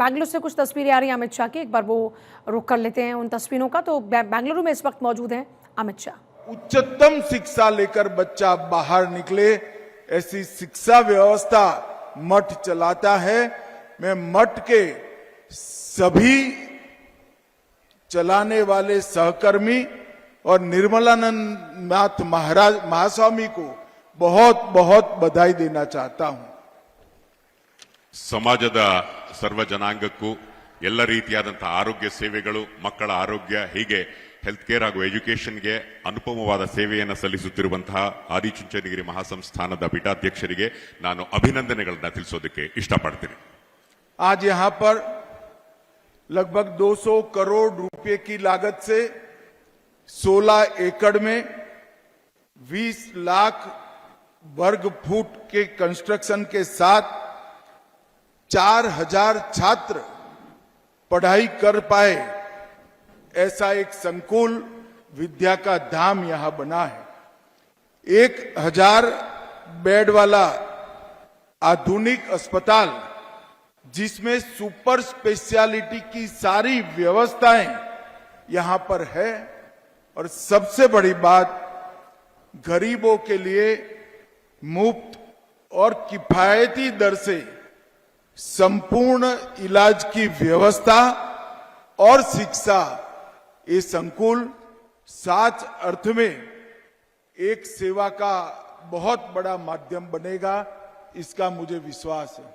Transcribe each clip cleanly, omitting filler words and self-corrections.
बेंगलुरु से कुछ तस्वीरें आ रही हैं अमित शाह की, एक बार वो रुक कर लेते हैं उन तस्वीरों का। तो बेंगलुरु में इस वक्त मौजूद हैं अमित शाह। उच्चतम शिक्षा लेकर बच्चा बाहर निकले, ऐसी शिक्षा व्यवस्था मठ चलाता है। मैं मठ के सभी चलाने वाले सहकर्मी और निर्मलानंद नाथ महास्वामी को बहुत बहुत बधाई देना चाहता हूं। ಸಮಾಜದ ಸರ್ವ ಜನಾಂಗಕ್ಕೂ ಎಲ್ಲ ರೀತಿಯಾದಂತಹ ಆರೋಗ್ಯ ಸೇವೆಗಳು, ಮಕ್ಕಳ ಆರೋಗ್ಯ, ಹೀಗೆ ಹೆಲ್ತ್ ಕೇರ್ ಹಾಗೂ ಎಜುಕೇಷನ್ಗೆ ಅನುಪಮವಾದ ಸೇವೆಯನ್ನು ಸಲ್ಲಿಸುತ್ತಿರುವಂತಹ ಆದಿಚುಂಚನಗಿರಿ ಮಹಾಸಂಸ್ಥಾನದ ಪೀಠಾಧ್ಯಕ್ಷರಿಗೆ ನಾನು ಅಭಿನಂದನೆಗಳನ್ನು ತಿಳಿಸೋದಕ್ಕೆ ಇಷ್ಟಪಡ್ತೀನಿ। आज यहां पर लगभग 200 करोड़ रुपए की लागत से 16 एकड़ में 20 लाख वर्ग फुट के कंस्ट्रक्शन के साथ 4000 छात्र पढ़ाई कर पाए, ऐसा एक संकुल विद्या का धाम यहां बना है। 1000 बेड वाला आधुनिक अस्पताल जिसमें सुपर स्पेशलिटी की सारी व्यवस्थाएं यहां पर है। और सबसे बड़ी बात, गरीबों के लिए मुफ्त और किफायती दर से संपूर्ण इलाज की व्यवस्था और शिक्षा, ये संकुल सच अर्थ में एक सेवा का बहुत बड़ा माध्यम बनेगा, इसका मुझे विश्वास है।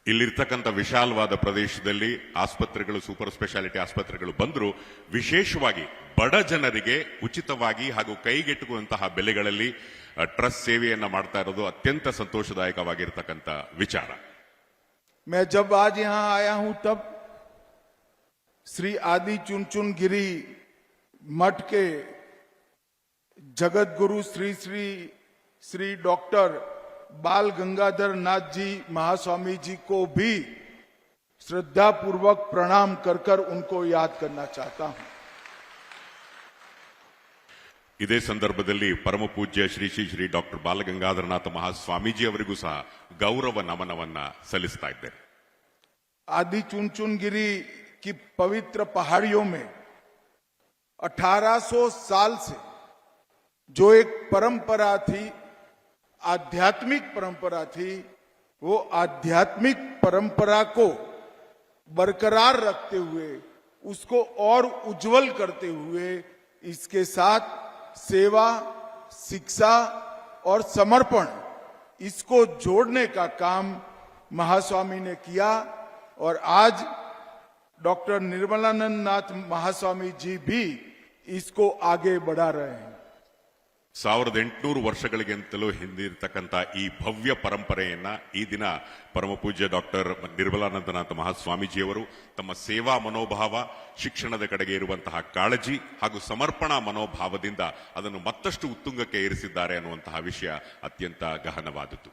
ಇಲ್ಲಿರ್ತಕ್ಕಂಥ ವಿಶಾಲವಾದ ಪ್ರದೇಶದಲ್ಲಿ ಆಸ್ಪತ್ರೆಗಳು, ಸೂಪರ್ ಸ್ಪೆಷಾಲಿಟಿ ಆಸ್ಪತ್ರೆಗಳು ಬಂದರೂ ವಿಶೇಷವಾಗಿ ಬಡ ಜನರಿಗೆ ಉಚಿತವಾಗಿ ಹಾಗೂ ಕೈಗೆಟುಕುವಂತಹ ಬೆಲೆಗಳಲ್ಲಿ ಟ್ರಸ್ಟ್ ಸೇವೆಯನ್ನ ಮಾಡ್ತಾ ಇರೋದು ಅತ್ಯಂತ ಸಂತೋಷದಾಯಕವಾಗಿರ್ತಕ್ಕಂಥ ವಿಚಾರ। मैं जब आज यहां आया हूं तब श्री आदि चुनचुनगिरी मठ के जगत गुरु श्री श्री श्री डॉक्टर बाल गंगाधर नाथ जी महास्वामी जी को भी श्रद्धा पूर्वक प्रणाम कर कर उनको याद करना चाहता हूं। ಇದೇ ಸಂದರ್ಭದಲ್ಲಿ ಪರಮ ಪೂಜ್ಯ ಶ್ರೀ ಶ್ರೀ ಶ್ರೀ ಡಾಕ್ಟರ್ ಬಾಲಗಂಗಾಧರನಾಥ ಮಹಾಸ್ವಾಮೀಜಿ ಅವರಿಗೂ ಸಹ ಗೌರವ ನಮನವನ್ನ ಸಲ್ಲಿಸ್ತಾ ಇದ್ದೇನೆ। आदि चुनचुनगिरी की पवित्र पहाड़ियों में 1800 साल से जो एक परंपरा थी, आध्यात्मिक परंपरा थी, वो आध्यात्मिक परंपरा को बरकरार रखते हुए, उसको और उज्जवल करते हुए, इसके साथ सेवा, शिक्षा और समर्पण, इसको जोड़ने का काम महास्वामी ने किया। और आज डॉक्टर निर्मलानंद नाथ महास्वामी जी भी इसको आगे बढ़ा रहे हैं। 1800 ವರ್ಷಗಳಿಗಿಂತಲೂ ಹಿಂದಿರತಕ್ಕಂಥ ಈ ಭವ್ಯ ಪರಂಪರೆಯನ್ನ ಈ ದಿನ ಪರಮ ಪೂಜ್ಯ ಡಾಕ್ಟರ್ ನಿರ್ಮಲಾನಂದನಾಥ ಮಹಾಸ್ವಾಮೀಜಿಯವರು ತಮ್ಮ ಸೇವಾ ಮನೋಭಾವ, ಶಿಕ್ಷಣದ ಕಡೆಗೆ ಇರುವಂತಹ ಕಾಳಜಿ ಹಾಗೂ ಸಮರ್ಪಣಾ ಮನೋಭಾವದಿಂದ ಅದನ್ನು ಮತ್ತಷ್ಟು ಉತ್ತುಂಗಕ್ಕೆ ಏರಿಸಿದ್ದಾರೆ ಅನ್ನುವಂತಹ ವಿಷಯ ಅತ್ಯಂತ ಗಹನವಾದದ್ದು।